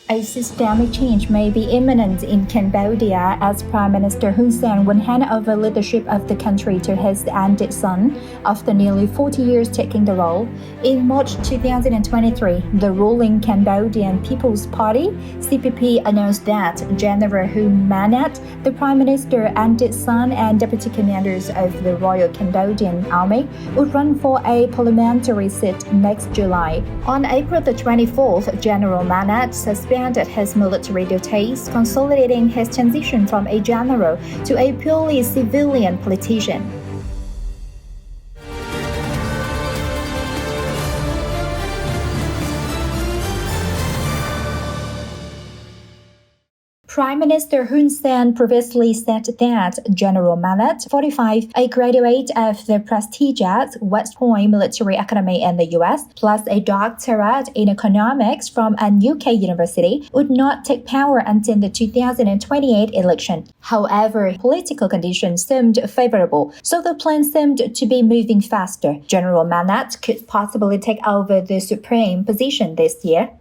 A systemic change may be imminent in Cambodia as Prime Minister Hun Sen will hand over leadership of the country to his eldest son after nearly 40 years taking the role. In March 2023, the ruling Cambodian People's Party (CPP) announced that General Hun Manet, the Prime Minister, eldest son, and deputy commanders of the Royal Cambodian Army would run for a parliamentary seat next July. On April the 24th, General Manet suspended his military duties, consolidating his transition from a general to a purely civilian politician. Prime Minister Hun Sen previously said that General Manet, 45, a graduate of the prestigious West Point Military Academy in the US, plus a doctorate in economics from a UK university, would not take power until the 2028 election. However, political conditions seemed favorable, so the plan seemed to be moving faster. General Manet could possibly take over the supreme position this year.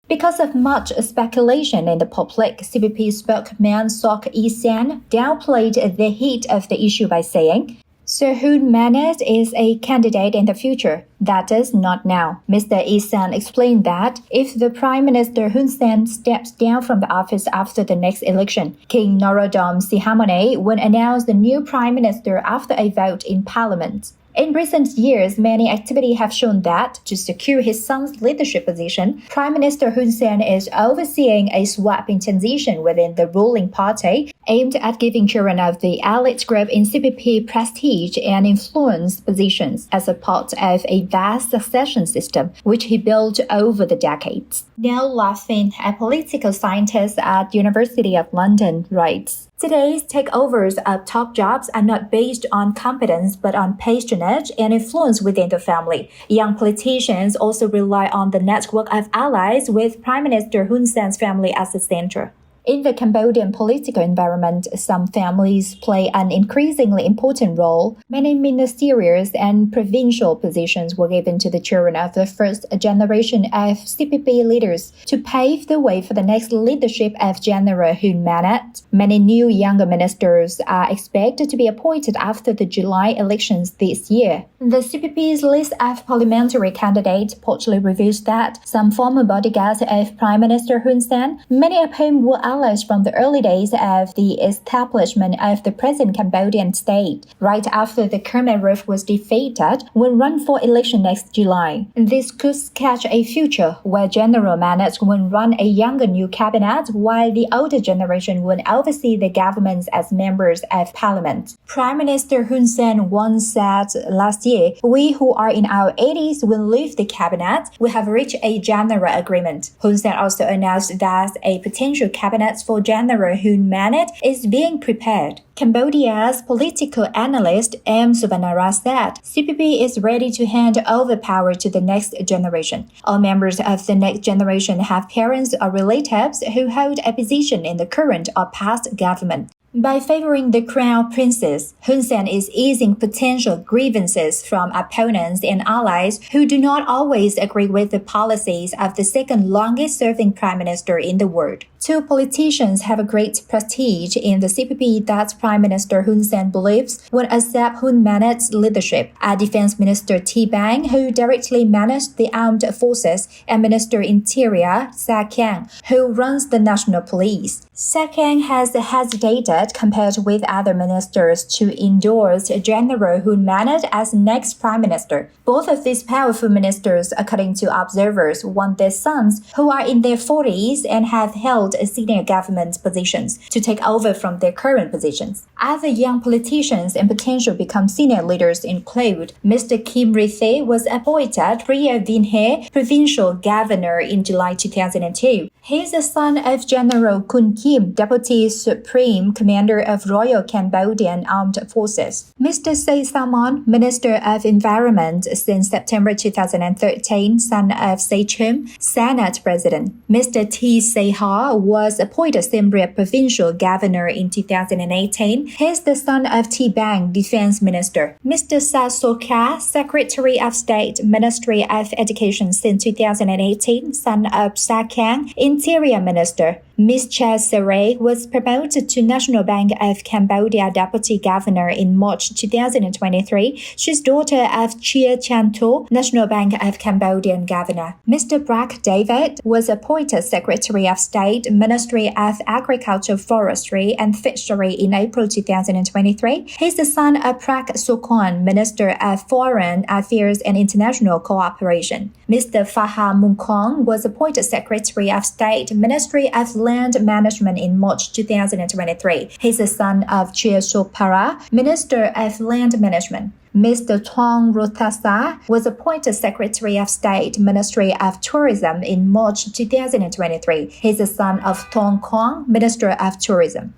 Because of much speculation in the public, CPP spokesman Sok Yi-san downplayed the heat of the issue by saying, "Sir Hun Manet is a candidate in the future. That is not now." Mr. Yi-san explained that if the Prime Minister Hun Sen steps down from the office after the next election, King Norodom Sihamoni will announce the new Prime Minister after a vote in Parliament. In recent years, many activities have shown that, to secure his son's leadership position, Prime Minister Hun Sen is overseeing a sweeping transition within the ruling party, aimed at giving children of the elite group in CPP prestige and influence positions as a part of a vast succession system, which he built over the decades. Neil Laffin, a political scientist at University of London, writes, "Today's takeovers of top jobs are not based on competence but on patronage and influence within the family. Young politicians also rely on the network of allies with Prime Minister Hun Sen's family as the center." In the Cambodian political environment, some families play an increasingly important role. Many ministerial and provincial positions were given to the children of the first generation of CPP leaders to pave the way for the next leadership of General Hun Manet. Many new younger ministers are expected to be appointed after the July elections this year. The CPP's list of parliamentary candidates partly reveals that some former bodyguards of Prime Minister Hun Sen, many of whom were allies from the early days of the establishment of the present Cambodian state, right after the Khmer Rouge was defeated, will run for election next July. This could sketch a future where General Manet will run a younger new cabinet, while the older generation will oversee the governments as members of parliament. Prime Minister Hun Sen once said last year, "We who are in our 80s will leave the cabinet. We have reached a general agreement." Hun Sen also announced that a potential cabinet for General Hun Manet is being prepared. Cambodia's political analyst M. Suvanara said, "CPP is ready to hand over power to the next generation. All members of the next generation have parents or relatives who hold a position in the current or past government." By favoring the crown princes, Hun Sen is easing potential grievances from opponents and allies who do not always agree with the policies of the second longest-serving prime minister in the world. Two politicians have a great prestige in the CPP that Prime Minister Hun Sen believes will accept Hun Manet's leadership. Defense Minister T. Bang, who directly managed the armed forces, and Minister Interior Sa Kang, who runs the national police. Sa Kang has hesitated compared with other ministers to endorse General Hun Manet as next prime minister. Both of these powerful ministers, according to observers, want their sons, who are in their 40s and have held senior government positions, to take over from their current positions. Other young politicians and potential become senior leaders include Mr. Kim Rithe was appointed Phra Vinhe provincial governor in July 2002. He is the son of General Kun Kim, Deputy Supreme Commander commander of Royal Cambodian Armed Forces. Mr. Se Samon, Minister of Environment since September 2013, son of Se Chum, Senate President. Mr. T. Se Ha was appointed Siem Reap Provincial Governor in 2018. He is the son of T. Bang, Defense Minister. Mr. Sa Soka, Secretary of State, Ministry of Education since 2018, son of Sa Kang, Interior Minister. Ms. Cha Saray was promoted to National Bank of Cambodia Deputy Governor in March 2023. She's daughter of Chia Chan To, National Bank of Cambodian Governor. Mr. Brack David was appointed Secretary of State, Ministry of Agriculture, Forestry and Fishery in April 2023. He's the son of Prak Sokhon, Minister of Foreign Affairs and International Cooperation. Mr. Phaha Munkong was appointed Secretary of State, Ministry of Land Management in March 2023. He's the son of Chia Sopara, Minister of Land Management. Mr. Tuang Rothasa was appointed Secretary of State, Ministry of Tourism in March 2023. He's the son of Tong Kong, Minister of Tourism.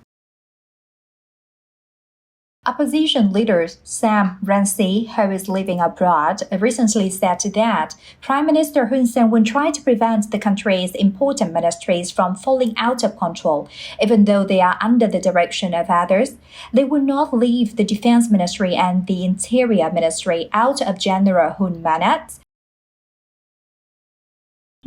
Opposition leader Sam Rainsy, who is living abroad, recently said that Prime Minister Hun Sen will try to prevent the country's important ministries from falling out of control, even though they are under the direction of others. They will not leave the Defense Ministry and the Interior Ministry out of General Hun Manet.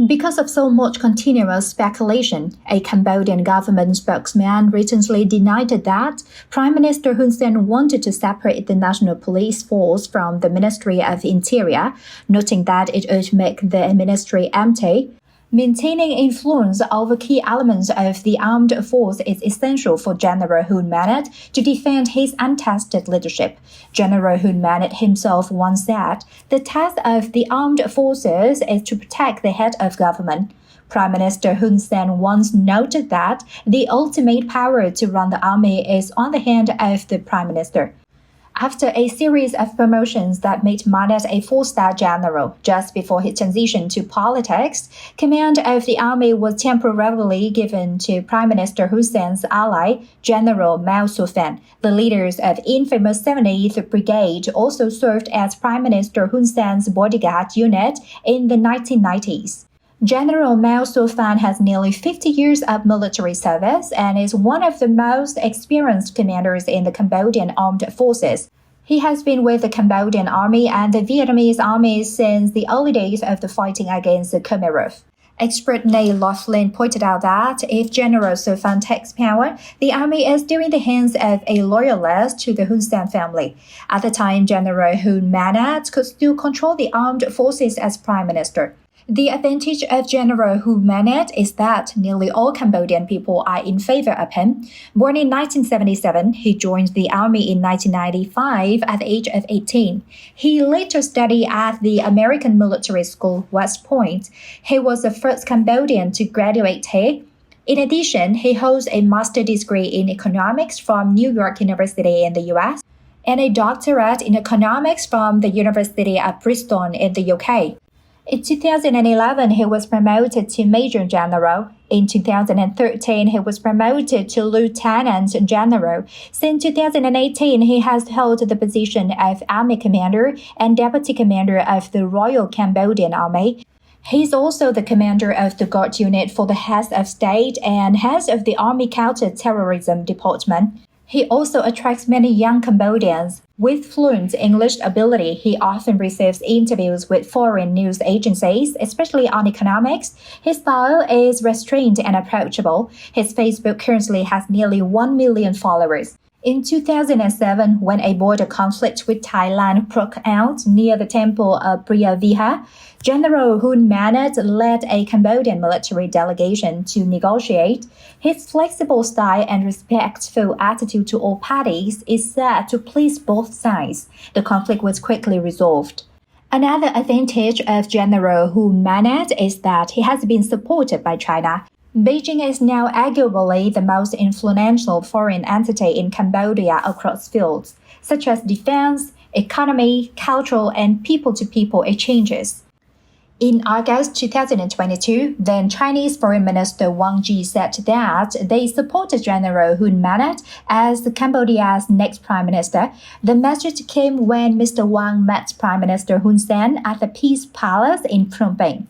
Because of so much continuous speculation, a Cambodian government spokesman recently denied that Prime Minister Hun Sen wanted to separate the National Police Force from the Ministry of Interior, noting that it would make the ministry empty. Maintaining influence over key elements of the armed force is essential for General Hun Manet to defend his untested leadership. General Hun Manet himself once said, "The task of the armed forces is to protect the head of government." Prime Minister Hun Sen once noted that the ultimate power to run the army is on the hand of the Prime Minister. After a series of promotions that made Manet a four-star general just before his transition to politics, command of the army was temporarily given to Prime Minister Hun Sen's ally, General Mao So-fan. The leaders of infamous 70th Brigade also served as Prime Minister Hun Sen's bodyguard unit in the 1990s. General Mao So-fan has nearly 50 years of military service and is one of the most experienced commanders in the Cambodian armed forces. He has been with the Cambodian Army and the Vietnamese Army since the early days of the fighting against the Khmer Rouge. Expert Nay Laughlin pointed out that if General So-fan takes power, the army is still in the hands of a loyalist to the Hun Sen family. At the time, General Hun Manet could still control the armed forces as Prime Minister. The advantage of General Hun Manet is that nearly all Cambodian people are in favor of him. Born in 1977, he joined the army in 1995 at the age of 18. He later studied at the American military school West Point. He was the first Cambodian to graduate here. In addition, he holds a master's degree in economics from New York University in the US and a doctorate in economics from the University of Bristol in the UK. In 2011, he was promoted to Major General. In 2013, he was promoted to Lieutenant General. Since 2018, he has held the position of Army Commander and Deputy Commander of the Royal Cambodian Army. He is also the commander of the Guard Unit for the Heads of State and head of the Army Counter-Terrorism Department. He also attracts many young Cambodians. With fluent English ability, he often receives interviews with foreign news agencies, especially on economics. His style is restrained and approachable. His Facebook currently has nearly 1 million followers. In 2007, when a border conflict with Thailand broke out near the temple of Preah Vihear, General Hun Manet led a Cambodian military delegation to negotiate. His flexible style and respectful attitude to all parties is said to please both sides. The conflict was quickly resolved. Another advantage of General Hun Manet is that he has been supported by China. Beijing is now arguably the most influential foreign entity in Cambodia across fields, such as defense, economy, cultural, and people-to-people exchanges. In August 2022, then Chinese Foreign Minister Wang Yi said that they supported General Hun Manet as Cambodia's next Prime Minister. The message came when Mr. Wang met Prime Minister Hun Sen at the Peace Palace in Phnom Penh.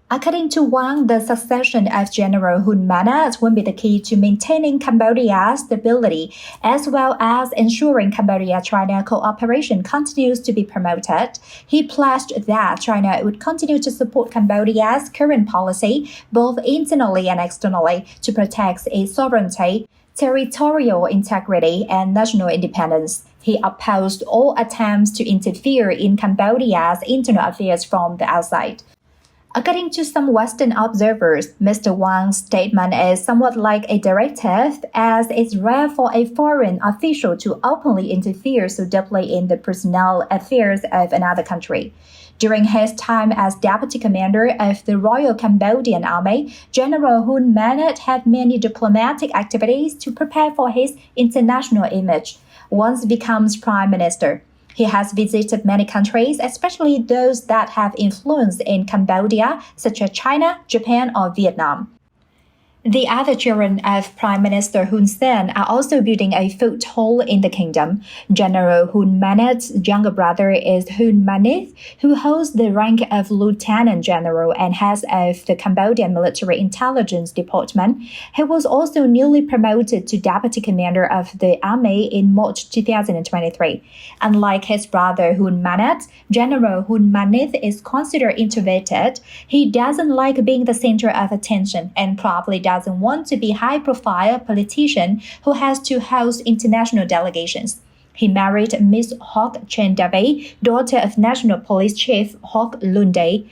According to Wang, the succession of General Hun Manet will be the key to maintaining Cambodia's stability, as well as ensuring Cambodia-China cooperation continues to be promoted. He pledged that China would continue to support Cambodia's current policy, both internally and externally, to protect its sovereignty, territorial integrity, and national independence. He opposed all attempts to interfere in Cambodia's internal affairs from the outside. According to some Western observers, Mr. Wang's statement is somewhat like a directive, as it's rare for a foreign official to openly interfere so deeply in the personnel affairs of another country. During his time as deputy commander of the Royal Cambodian Army, General Hun Manet had many diplomatic activities to prepare for his international image. Once becomes prime minister, he has visited many countries, especially those that have influence in Cambodia, such as China, Japan, or Vietnam. The other children of Prime Minister Hun Sen are also building a foothold in the kingdom. General Hun Manet's younger brother is Hun Manet, who holds the rank of Lieutenant General and head of the Cambodian Military Intelligence Department. He was also newly promoted to Deputy Commander of the Army in March 2023. Unlike his brother Hun Manet, General Hun Manet is considered introverted. He doesn't like being the center of attention and probably doesn't want to be a high-profile politician who has to host international delegations. He married Miss Hoc Chen Davey, daughter of National Police Chief Hoc Lunde.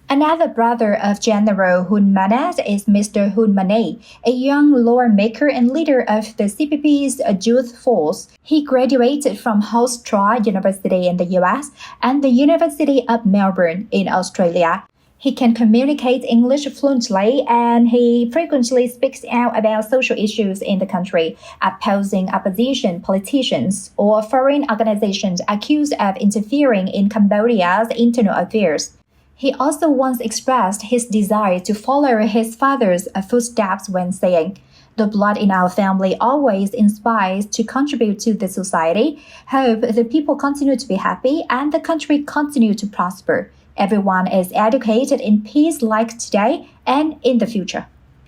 Another brother of General Hun Manet is Mr. Hun Manet, a young lawmaker and leader of the CPP's youth force. He graduated from Hofstra University in the US and the University of Melbourne in Australia. He can communicate English fluently, and he frequently speaks out about social issues in the country, opposing opposition politicians or foreign organizations accused of interfering in Cambodia's internal affairs. He also once expressed his desire to follow his father's footsteps when saying, "The blood in our family always inspires to contribute to the society. Hope the people continue to be happy and the country continue to prosper. Everyone is educated in peace like today and in the future."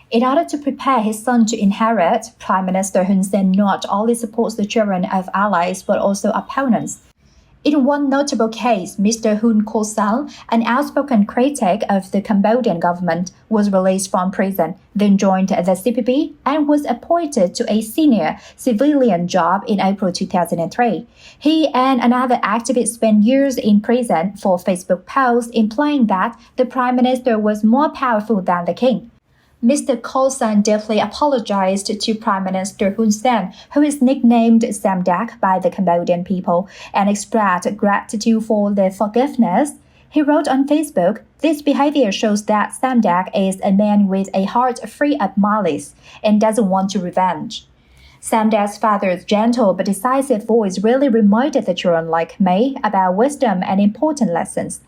In order to prepare his son to inherit, Prime Minister Hun Sen not only supports the children of allies but also opponents. In one notable case, Mr. Hun Sen, an outspoken critic of the Cambodian government, was released from prison, then joined the CPP and was appointed to a senior civilian job in April 2003. He and another activist spent years in prison for Facebook posts implying that the prime minister was more powerful than the king. Mr. Sen deeply apologized to Prime Minister Hun Sen, who is nicknamed Samdak by the Cambodian people, and expressed gratitude for their forgiveness. He wrote on Facebook, "This behavior shows that Samdak is a man with a heart free of malice and doesn't want to revenge." Samdak's father's gentle but decisive voice really reminded the children like me about wisdom and important lessons.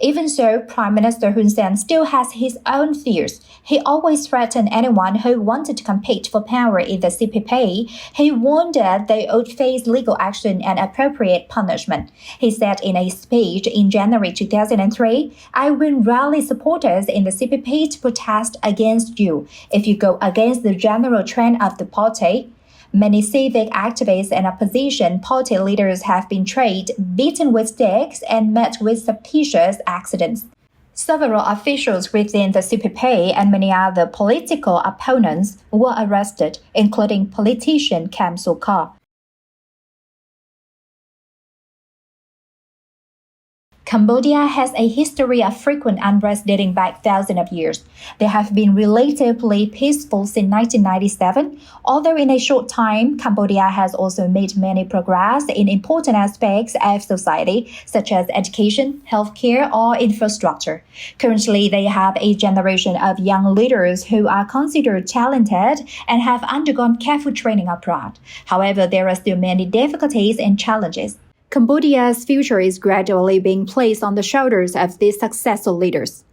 Even so, Prime Minister Hun Sen still has his own fears. He always threatened anyone who wanted to compete for power in the CPP. He warned that they would face legal action and appropriate punishment. He said in a speech in January 2003, "I will rally supporters in the CPP to protest against you if you go against the general trend of the party." Many civic activists and opposition party leaders have been tried, beaten with sticks, and met with suspicious accidents. Several officials within the CPP and many other political opponents were arrested, including politician Kam Sokha. Cambodia has a history of frequent unrest dating back thousands of years. They have been relatively peaceful since 1997, although in a short time, Cambodia has also made many progress in important aspects of society, such as education, healthcare, or infrastructure. Currently, they have a generation of young leaders who are considered talented and have undergone careful training abroad. However, there are still many difficulties and challenges. Cambodia's future is gradually being placed on the shoulders of these successful leaders.